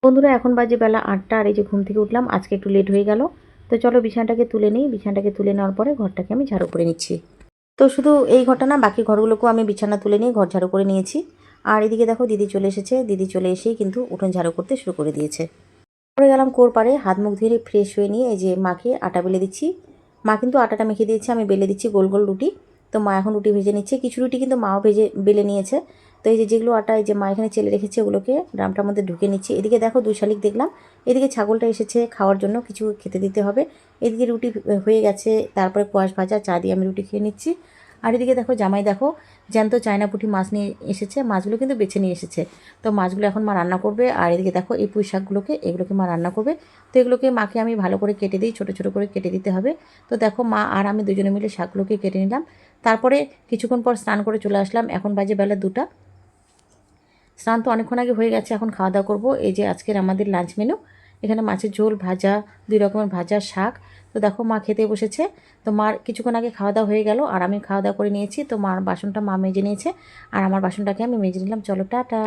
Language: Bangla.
বন্ধুরা এখন বাজে বেলা ৮টা আর এই যে ঘুম থেকে উঠলাম। আজকে একটু লেট হয়ে গেল। তো চলো বিছানাটাকে তুলে নিই। বিছানাটাকে তুলে নেওয়ার পরে ঘরটাকে আমি ঝাড়ু করে নিচ্ছি। তো শুধু এই ঘরটা না, বাকি ঘরগুলোকেও আমি বিছানা তুলে নিয়ে ঘর ঝাড়ু করে নিয়েছি। আর এদিকে দেখো দিদি চলে এসেছে। দিদি চলে এসেই কিন্তু উঠোন ঝাড়ু করতে শুরু করে দিয়েছে। পরে গেলাম কোর পাড়ে, হাত মুখ ধুয়ে ফ্রেশ হয়ে নিয়ে এই যে মাকে আটা বেলে দিচ্ছি। মা কিন্তু আটাটা মেখে দিয়েছে, আমি বেলে দিচ্ছি গোল গোল রুটি। তো মা এখন রুটি ভেজে নিচ্ছে। কিছু রুটি কিন্তু মাও বেলে নিয়েছে। তো এই যে যেগুলো আটা এই যে মা এখানে চেলে রেখেছে ওগুলোকে ড্রামটার মধ্যে ঢুকে নিচ্ছে। এদিকে দেখো 2 শালিক দেখলাম। এদিকে ছাগলটা এসেছে খাওয়ার জন্য, কিছু খেতে দিতে হবে। এদিকে রুটি হয়ে গেছে, তারপরে কোয়াশ ভাজা চা দিয়ে আমি রুটি খেয়ে নিচ্ছি। আর এদিকে দেখো জামাই দেখো জ্যান্ত চায়না পুঁটি মাছ নিয়ে এসেছে। মাছগুলো কিন্তু বেছে নিয়ে এসেছে। তো মাছগুলো এখন মা রান্না করবে। আর এদিকে দেখো এই পুঁই শাকগুলোকে এগুলোকে মা রান্না করবে। তো এগুলোকে মাকে আমি ভালো করে কেটে দিই, ছোটো ছোটো করে কেটে দিতে হবে। তো দেখো মা আর আমি দুজনে মিলে শাকগুলোকে কেটে নিলাম। তারপরে কিছুক্ষণ পর স্নান করে চলে আসলাম। এখন বাজে বেলা 2টা। স্নান তো অনেকক্ষণ আগে হয়ে গেছে, এখন খাওয়া দাওয়া করবো। এই যে আজকের আমাদের লাঞ্চ মেনু, এখানে মাছের ঝোল, ভাজা, 2 রকমের ভাজা, শাক। তো দেখো মা খেতে বসেছে। তো মার কিছুক্ষণ আগে খাওয়া দাওয়া হয়ে গেল আর আমি খাওয়া দাওয়া করে নিয়েছি। তো মার বাসনটা মা মেজে নিয়েছে আর আমার বাসনটাকে আমি মেজে নিলাম। চলো টাটা।